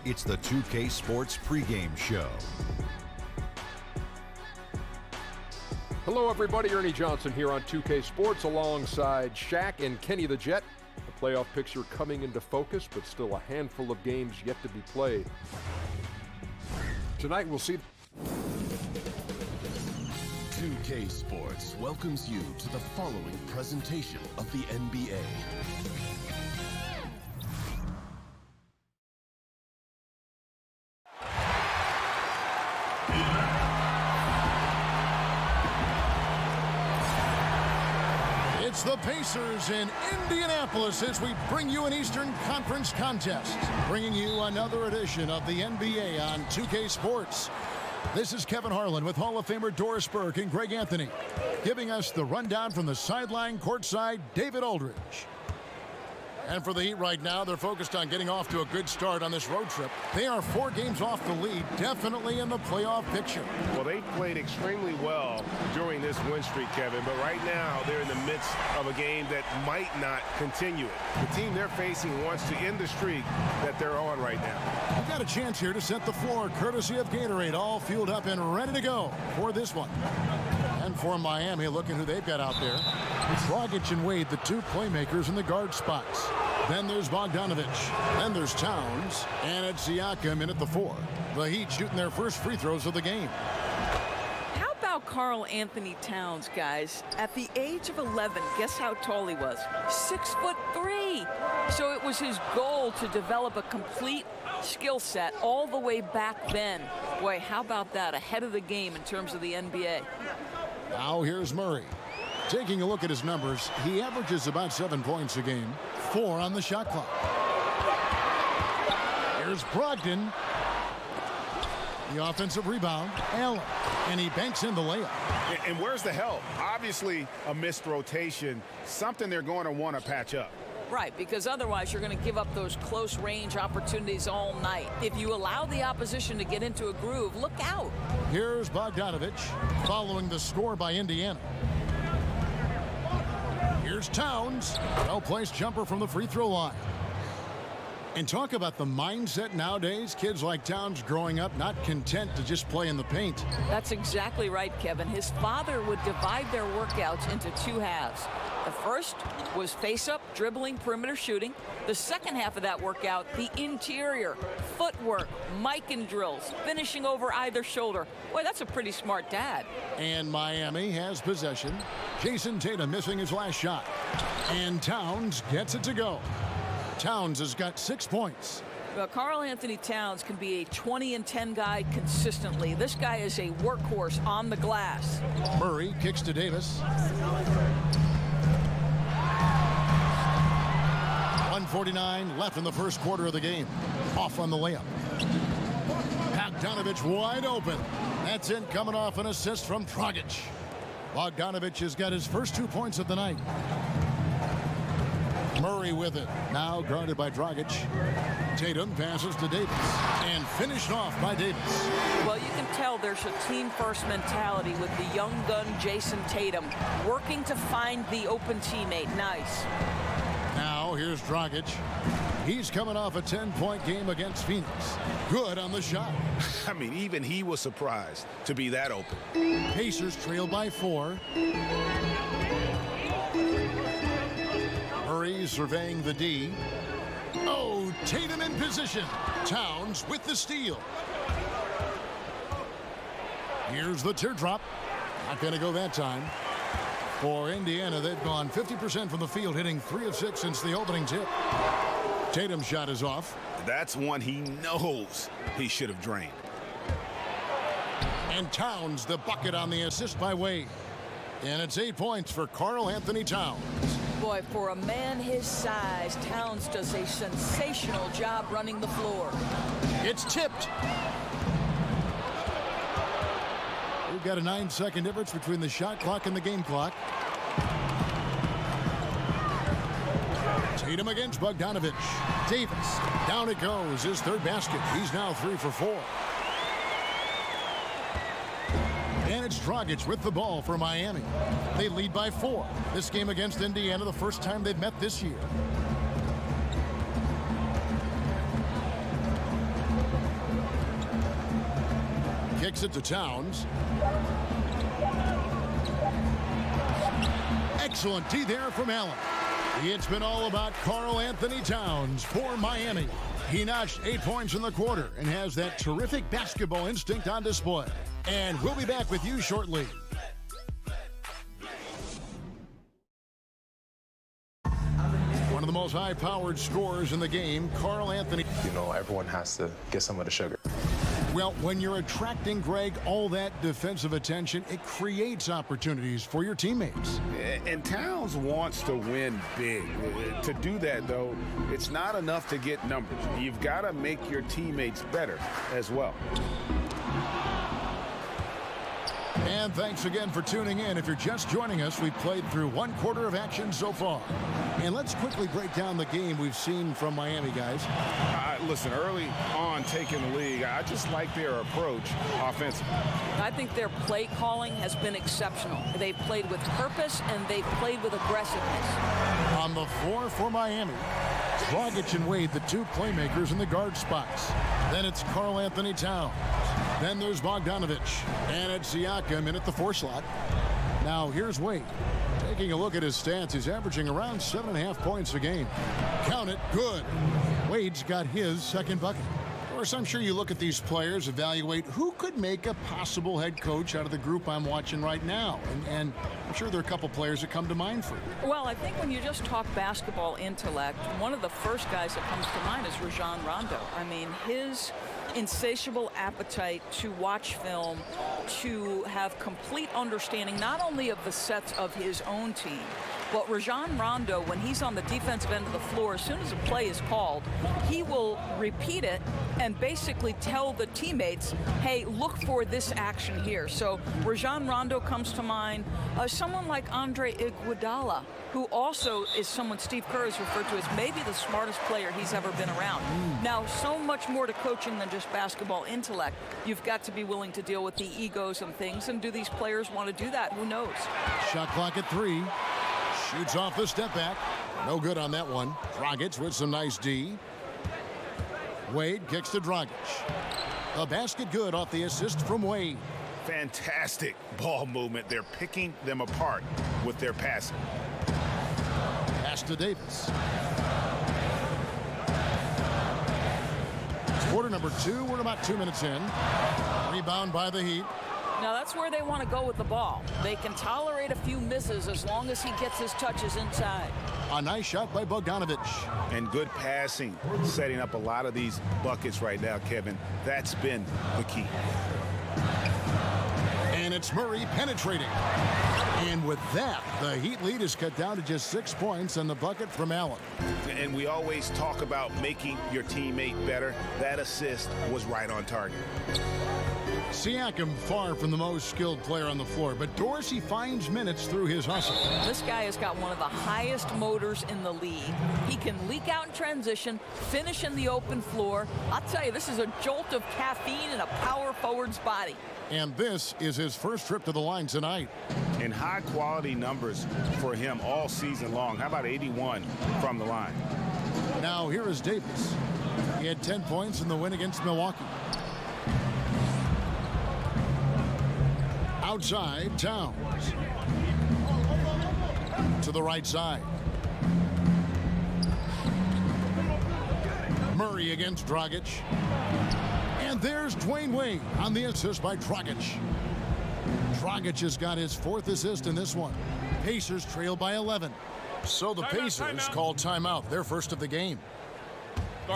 It's the 2K Sports pregame show. Hello, everybody. Ernie Johnson here on 2K Sports alongside Shaq and Kenny the Jet. The playoff picture coming into focus, but still a handful of games yet to be played. Tonight we'll see. 2K Sports welcomes you to the following presentation of the NBA. It's the Pacers in Indianapolis as we bring you an Eastern Conference contest, bringing you another edition of the NBA on 2K Sports. This is Kevin Harlan with Hall of Famer Doris Burke and Greg Anthony, giving us the rundown from the sideline courtside, David Aldridge. And for the Heat right now, they're focused on getting off to a good start on this road trip. They are 4 games off the lead, definitely in the playoff picture. Well, they played extremely well during this win streak, Kevin, but right now they're in the midst of a game that might not continue it. The team they're facing wants to end the streak that they're on right now. We've got a chance here to set the floor, courtesy of Gatorade, all fueled up and ready to go for this one. And for Miami, look at who they've got out there. It's Dragic and Wade, the 2 playmakers in the guard spots. Then there's Bogdanovich. Then there's Towns. And it's Siakam in at the 4. The Heat shooting their first free throws of the game. How about Karl Anthony Towns, guys? At the age of 11, guess how tall he was? 6'3". So it was his goal to develop a complete skill set all the way back then. Boy, how about that? Ahead of the game in terms of the NBA. Now here's Murray. Taking a look at his numbers, he averages about 7 points a game, 4 on the shot clock. Here's Brogdon. The offensive rebound, Allen, and he banks in the layup. And where's the help? Obviously a missed rotation, something they're going to want to patch up. Right, because otherwise you're going to give up those close range opportunities all night. If you allow the opposition to get into a groove, look out. Here's Bogdanovich following the score by Indiana. Here's Towns. Well-placed jumper from the free throw line. And talk about the mindset nowadays. Kids like Towns growing up not content to just play in the paint. That's exactly right, Kevin. His father would divide their workouts into 2 halves. The first was face-up, dribbling, perimeter shooting. The second half of that workout, the interior, footwork, mic and drills, finishing over either shoulder. Boy, that's a pretty smart dad. And Miami has possession. Jason Tatum missing his last shot. And Towns gets it to go. Towns has got 6 points. Well, Karl Anthony Towns can be a 20-10 guy consistently. This guy is a workhorse on the glass. Murray kicks to Davis. 1:49 left in the first quarter of the game. Off on the layup. Bogdanovich wide open. That's in, coming off an assist from Dragic. Bogdanovich has got his first 2 points of the night. Murray with it. Now guarded by Dragic. Tatum passes to Davis. And finished off by Davis. Well, you can tell there's a team-first mentality with the young gun Jason Tatum working to find the open teammate. Nice. Now here's Dragic. He's coming off a 10-point game against Phoenix. Good on the shot. I mean, even he was surprised to be that open. Pacers trail by 4. Murray surveying the D. Oh, Tatum in position. Towns with the steal. Here's the teardrop. Not going to go that time. For Indiana, they've gone 50% from the field, hitting 3 of 6 since the opening tip. Tatum's shot is off. That's one he knows he should have drained. And Towns, the bucket on the assist by Wade. And it's 8 points for Karl Anthony Towns. Boy, for a man his size, Towns does a sensational job running the floor. It's tipped. We've got a 9-second difference between the shot clock and the game clock. Tatum against Bogdanovich. Davis. Down it goes. His 3rd basket. He's now 3 for 4. And it's Dragic with the ball for Miami. They lead by 4. This game against Indiana, the first time they've met this year. kicks it to Towns. Excellent D there from Allen. It's been all about Karl Anthony Towns for Miami. He notched 8 points in the quarter and has that terrific basketball instinct on display. And we'll be back with you shortly. One of the most high-powered scorers in the game, Karl Anthony. You know, everyone has to get some of the sugar. Well, when you're attracting, Greg, all that defensive attention, it creates opportunities for your teammates. And Towns wants to win big. To do that, though, it's not enough to get numbers. You've got to make your teammates better as well. And thanks again for tuning in. If you're just joining us, we've played through 1 quarter of action so far. And let's quickly break down the game we've seen from Miami, guys. Listen, early on taking the league, I just like their approach offensively. I think their play calling has been exceptional. They've played with purpose and they've played with aggressiveness. On the floor for Miami, Dragic and Wade, the 2 playmakers in the guard spots. Then it's Karl Anthony Towns. Then there's Bogdanovic. And it's Siakam in at the 4 slot. Now here's Wade. Taking a look at his stats, he's averaging around 7.5 points a game. Count it, good. Wade's got his second bucket. Of course, I'm sure you look at these players, evaluate who could make a possible head coach out of the group I'm watching right now. And I'm sure there are a couple players that come to mind for you. Well, I think when you just talk basketball intellect, one of the first guys that comes to mind is Rajon Rondo. I mean, his insatiable appetite to watch film, to have complete understanding not only of the sets of his own team, but Rajon Rondo, when he's on the defensive end of the floor, as soon as a play is called, he will repeat it and basically tell the teammates, hey, look for this action here. So Rajon Rondo comes to mind. Someone like Andre Iguodala, who also is someone Steve Kerr has referred to as maybe the smartest player he's ever been around. Now, so much more to coaching than just basketball intellect. You've got to be willing to deal with the egos and things, and do these players want to do that? Who knows? Shot clock at 3. Shoots off the step back. No good on that one. Dragic with some nice D. Wade kicks to Dragic. The basket good off the assist from Wade. Fantastic ball movement. They're picking them apart with their passing. Pass to Davis. Quarter number 2. We're about 2 minutes in. Rebound by the Heat. Now that's where they want to go with the ball. They can tolerate a few misses as long as he gets his touches inside. A nice shot by Bogdanovic. And good passing, setting up a lot of these buckets right now, Kevin. That's been the key. And it's Murray penetrating. And with that, the Heat lead is cut down to just 6 points and the bucket from Allen. And we always talk about making your teammate better. That assist was right on target. Siakam far from the most skilled player on the floor, but Dorsey finds minutes through his hustle. This guy has got one of the highest motors in the league. He can leak out in transition, finish in the open floor. I'll tell you, this is a jolt of caffeine in a power forward's body. And this is his first trip to the line tonight. And high-quality numbers for him all season long. How about 81 from the line? Now here is Davis. He had 10 points in the win against Milwaukee. Outside, Towns. To the right side. Murray against Dragic. And there's Dwayne Wade on the assist by Dragic. Dragic has got his 4th assist in this one. Pacers trail by 11. So the Pacers call timeout, their first of the game.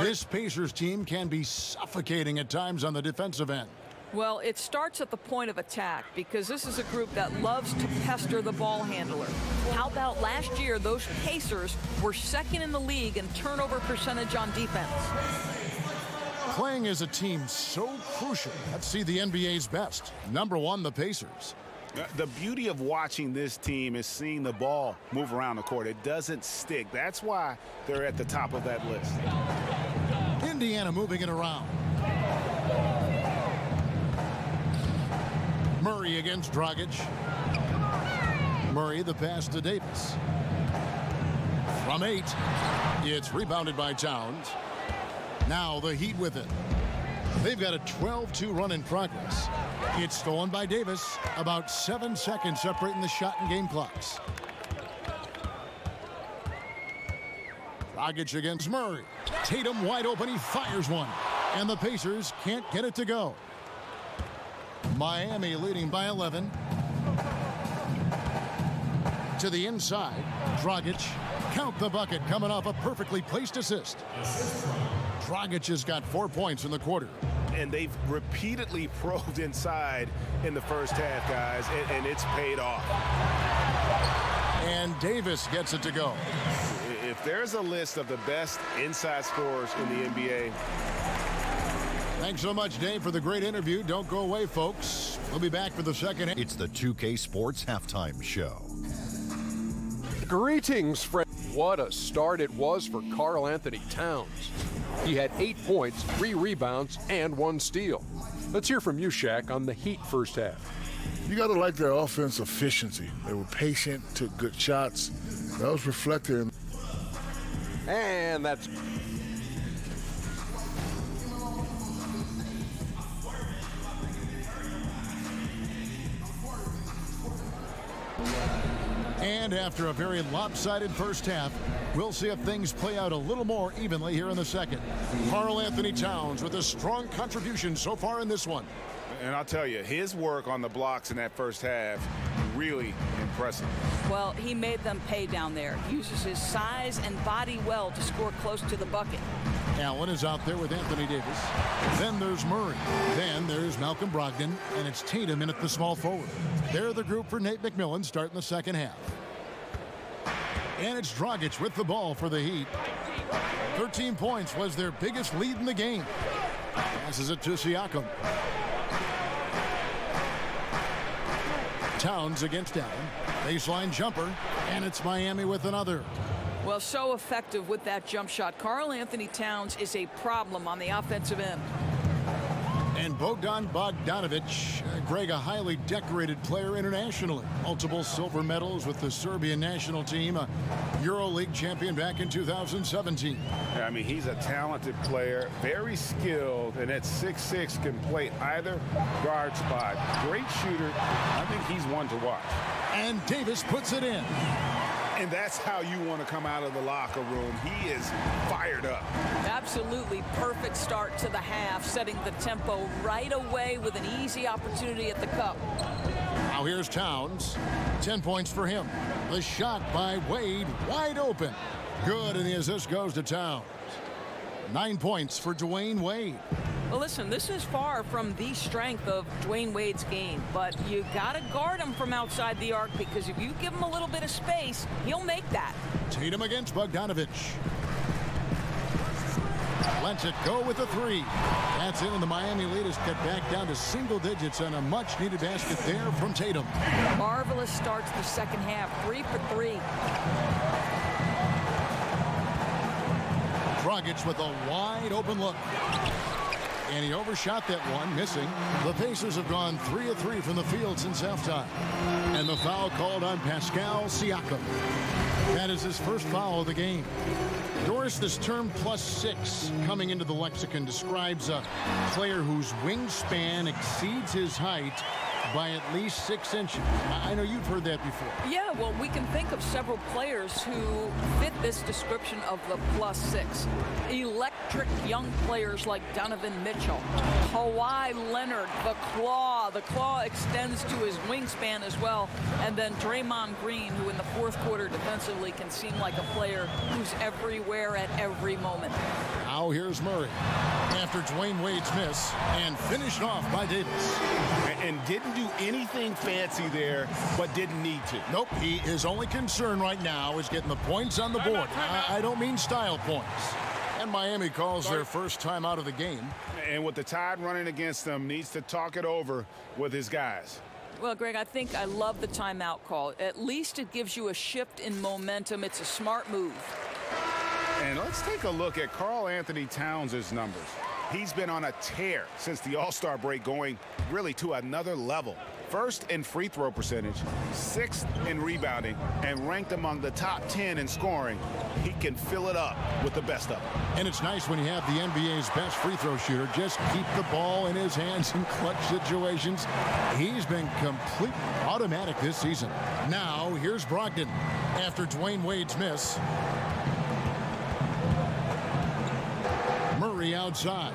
This Pacers team can be suffocating at times on the defensive end. Well, it starts at the point of attack because this is a group that loves to pester the ball handler. How about last year, those Pacers were 2nd in the league in turnover percentage on defense. Playing as a team so crucial. Let's see the NBA's best. Number 1, the Pacers. The beauty of watching this team is seeing the ball move around the court. It doesn't stick. That's why they're at the top of that list. Indiana moving it around. Murray against Dragic. Murray the pass to Davis. From 8. It's rebounded by Towns. Now the Heat with it. They've got a 12-2 run in progress. It's stolen by Davis. About 7 seconds separating the shot and game clocks. Dragic against Murray. Tatum wide open. He fires one. And the Pacers can't get it to go. Miami leading by 11. To the inside. Dragic. Count the bucket coming off a perfectly placed assist. Dragic has got 4 points in the quarter. And they've repeatedly probed inside in the first half, guys, and it's paid off. And Davis gets it to go. If there's a list of the best inside scorers in the NBA. Thanks so much, Dave, for the great interview. Don't go away, folks. We'll be back for the second. It's the 2K Sports Halftime Show. Greetings, friends. What a start it was for Karl Anthony Towns. He had 8 points, 3 rebounds, and 1 steal. Let's hear from you, Shaq, on the Heat first half. You got to like their offense efficiency. They were patient, took good shots. That was reflected in. And that's... And after a very lopsided first half, we'll see if things play out a little more evenly here in the second. Karl Anthony Towns with a strong contribution so far in this one. And I'll tell you, his work on the blocks in that first half, really impressive. Well, he made them pay down there. Uses his size and body well to score close to the bucket. Allen is out there with Anthony Davis. Then there's Murray. Then there's Malcolm Brogdon. And it's Tatum in at the small forward. They're the group for Nate McMillan starting the second half. And it's Dragic with the ball for the Heat. 13 points was their biggest lead in the game. Passes it to Siakam. Towns against Allen. Baseline jumper. And it's Miami with another. Well, so effective with that jump shot. Karl Anthony Towns is a problem on the offensive end. And Bogdan Bogdanovic, Greg, a highly decorated player internationally. Multiple silver medals with the Serbian national team, a EuroLeague champion back in 2017. I mean, he's a talented player, very skilled, and at 6'6" can play either guard spot. Great shooter. I think he's one to watch. And Davis puts it in. And that's how you want to come out of the locker room. He is fired up. Absolutely perfect start to the half, setting the tempo right away with an easy opportunity at the cup. Now here's Towns. 10 points for him. The shot by Wade, wide open. Good, and the assist goes to Towns. 9 points for Dwayne Wade. Well, listen, this is far from the strength of Dwayne Wade's game, but you got to guard him from outside the arc, because if you give him a little bit of space, he'll make that. Tatum against Bogdanovic. Lets it go with a 3. That's in, and the Miami lead is cut back down to single digits, and a much-needed basket there from Tatum. Marvelous start to the second half, 3 for 3. Dragic with a wide open look. And he overshot that one, missing. The Pacers have gone 3 of 3 from the field since halftime. And the foul called on Pascal Siakam. That is his first foul of the game. Doris, this term +6 coming into the lexicon describes a player whose wingspan exceeds his height by at least 6 inches. I know you've heard that before. Yeah, well, we can think of several players who fit this description of the +6. Electric young players like Donovan Mitchell, Kawhi Leonard, the Claw. The Claw extends to his wingspan as well. And then Draymond Green, who in the fourth quarter defensively can seem like a player who's everywhere at every moment. Now here's Murray after Dwayne Wade's miss, and finished off by Davis. And didn't do anything fancy there, but didn't need to. Nope, his only concern right now is getting the points on the board. I don't mean style points. And Miami calls their first time out of the game. And with the Tide running against them, needs to talk it over with his guys. Well, Greg, I think I love the timeout call. At least it gives you a shift in momentum. It's a smart move. And let's take a look at Karl Anthony Towns' numbers. He's been on a tear since the All-Star break, going really to another level. First in free throw percentage, 6th in rebounding, and ranked among the top 10 in scoring. He can fill it up with the best of them. And it's nice when you have the NBA's best free throw shooter just keep the ball in his hands in clutch situations. He's been completely automatic this season. Now, here's Brogdon after Dwayne Wade's miss. Murray outside.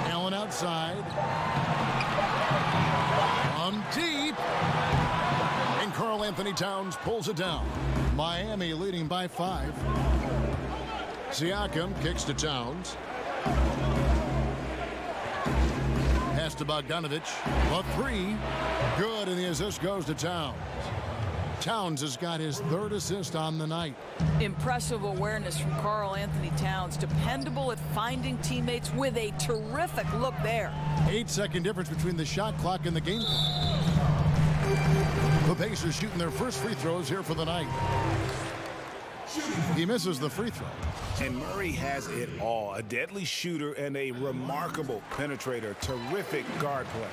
Allen outside. From deep. And Karl Anthony Towns pulls it down. Miami leading by 5. Siakam kicks to Towns. Pass to Bogdanovic. A 3. Good, and the assist goes to Towns. Towns has got his 3rd assist on the night. Impressive awareness from Karl Anthony Towns. Dependable at finding teammates with a terrific look there. 8-second difference between the shot clock and the game clock. The Pacers shooting their first free throws here for the night. He misses the free throw. And Murray has it all. A deadly shooter and a remarkable penetrator. Terrific guard play.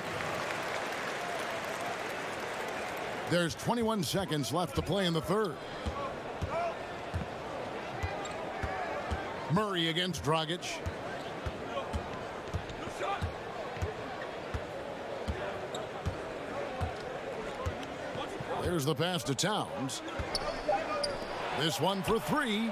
There's 21 seconds left to play in the 3rd. Murray against Dragic. There's the pass to Towns. This one for 3.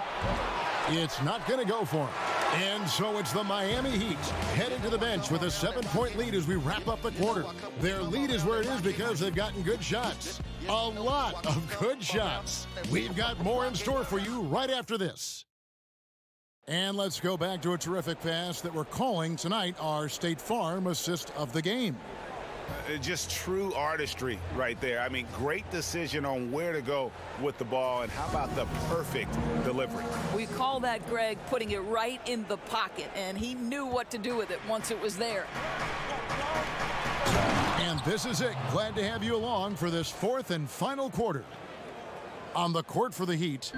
It's not going to go for him. And so it's the Miami Heat headed to the bench with a 7-point lead as we wrap up the quarter. Their lead is where it is because they've gotten good shots. A lot of good shots. We've got more in store for you right after this. And let's go back to a terrific pass that we're calling tonight our State Farm assist of the game. Just true artistry right there. I mean, great decision on where to go with the ball, and how about the perfect delivery? We call that, Greg, putting it right in the pocket, and he knew what to do with it once it was there. And this is it. Glad to have you along for this 4th and final quarter. On the court for the Heat,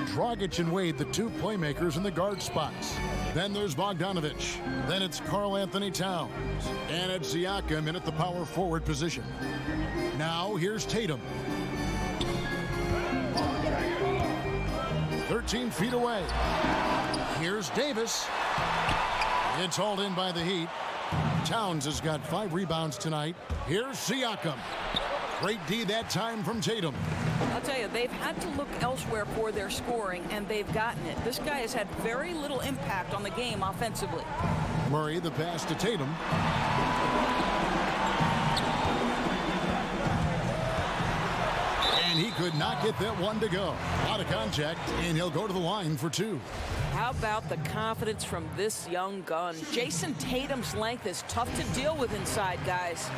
Dragic and Wade, the 2 playmakers in the guard spots. Then there's Bogdanovic. Then it's Karl Anthony Towns. And it's Siakam in at the power forward position. Now here's Tatum. 13 feet away. Here's Davis. It's hauled in by the Heat. Towns has got 5 rebounds tonight. Here's Siakam. Great D that time from Tatum. I'll tell you, they've had to look elsewhere for their scoring, and they've gotten it. This guy has had very little impact on the game offensively. Murray, the pass to Tatum. And he could not get that one to go. Out of contact, and he'll go to the line for 2. How about the confidence from this young gun? Jason Tatum's length is tough to deal with inside, guys.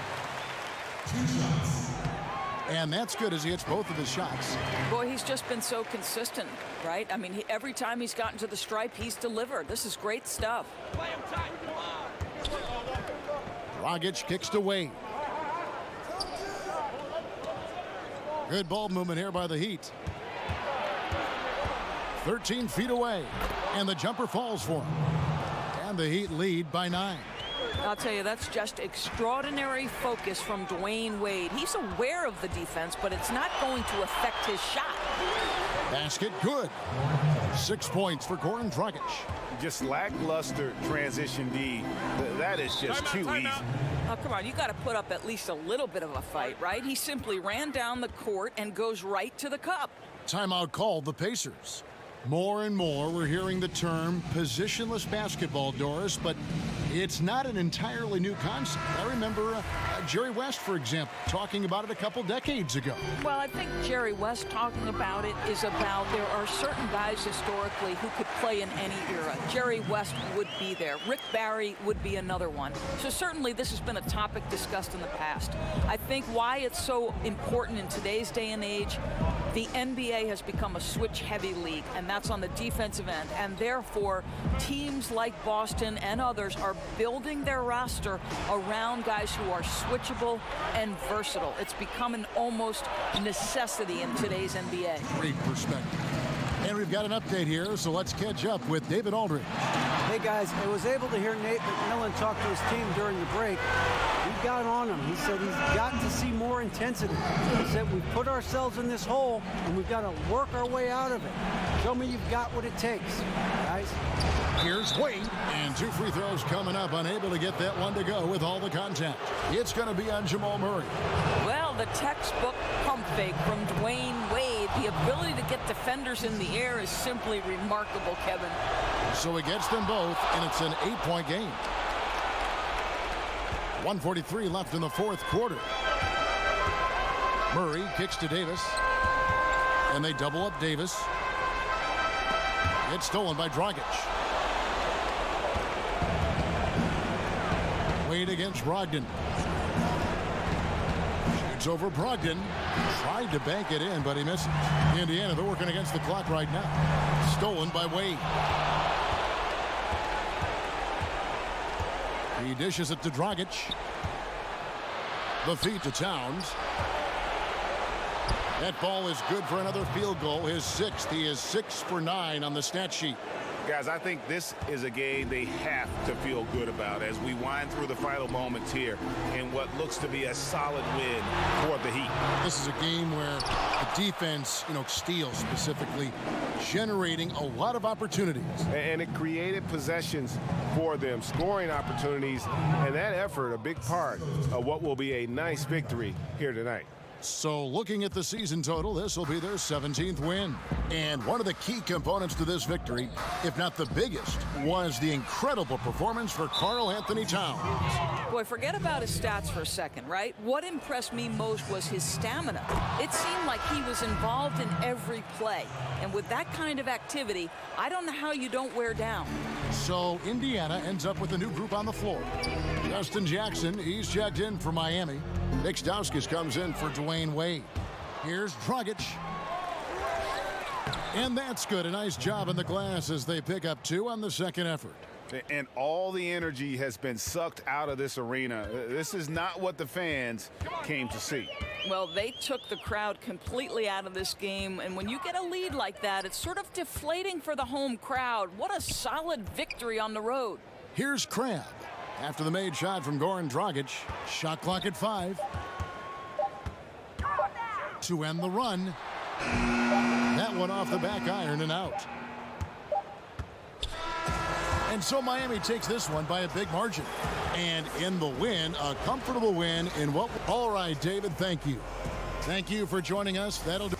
And that's good as he hits both of his shots. Boy, he's just been so consistent, right? I mean, every time he's gotten to the stripe, he's delivered. This is great stuff. Dragic kicks to Wade. Good ball movement here by the Heat. 13 feet away, and the jumper falls for him. And the Heat lead by 9. I'll tell you, that's just extraordinary focus from Dwayne Wade. He's aware of the defense, but it's not going to affect his shot. Basket good. 6 points for Goran Dragic. Just lackluster transition D. That is just too easy. Oh, come on, you got to put up at least a little bit of a fight, right? He simply ran down the court and goes right to the cup. Timeout called the Pacers. More and more, we're hearing the term positionless basketball, Doris, but it's not an entirely new concept. I remember Jerry West, for example, talking about it a couple decades ago. Well, I think Jerry West talking about it is about there are certain guys historically who could play in any era. Jerry West would be there. Rick Barry would be another one. So certainly this has been a topic discussed in the past. I think why it's so important in today's day and age, the NBA has become a switch-heavy league, and that's on the defensive end. And therefore, teams like Boston and others are building their roster around guys who are switchable and versatile. It's become an almost necessity in today's NBA. Great perspective. And we've got an update here, so let's catch up with David Aldridge. Hey, guys, I was able to hear Nate McMillan talk to his team during the break. He got on him. He said he's got to see more intensity. He said we've put ourselves in this hole and we've got to work our way out of it. Show me you've got what it takes, guys. Here's Wade, and 2 free throws coming up, unable to get that one to go with all the contact. It's going to be on Jamal Murray. Well, the textbook pump fake from Dwayne Wade. The ability to get defenders in the air is simply remarkable, Kevin. So he gets them both, and it's an 8-point game. 1:43 left in the fourth quarter. Murray kicks to Davis, and they double up Davis. It's stolen by Dragic. Wade against Brogdon. Shoots over Brogdon. Tried to bank it in, but he misses. Indiana, they're working against the clock right now. Stolen by Wade. He dishes it to Dragic. The feed to Towns. That ball is good for another field goal, his 6th. He is 6 for 9 on the stat sheet. Guys, I think this is a game they have to feel good about as we wind through the final moments here in what looks to be a solid win for the Heat. This is a game where the defense, steals specifically, generating a lot of opportunities. And it created possessions for them, scoring opportunities, and that effort, a big part of what will be a nice victory here tonight. So looking at the season total, this will be their 17th win. And one of the key components to this victory, if not the biggest, was the incredible performance for Karl Anthony Towns. Boy, forget about his stats for a second, right? What impressed me most was his stamina. It seemed like he was involved in every play. And with that kind of activity, I don't know how you don't wear down. So Indiana ends up with a new group on the floor. Justin Jackson, he's checked in for Miami. Nick Stauskas comes in for Dwayne Wade. Here's Dragic. And that's good. A nice job in the glass as they pick up 2 on the second effort. And all the energy has been sucked out of this arena. This is not what the fans came to see. Well, they took the crowd completely out of this game, and when you get a lead like that, it's sort of deflating for the home crowd. What a solid victory on the road. Here's Crabb. After the made shot from Goran Dragic, shot clock at 5. To end the run. That one off the back iron and out. And so Miami takes this one by a big margin. And in the win, a comfortable win in what... All right, David, thank you. Thank you for joining us. That'll do.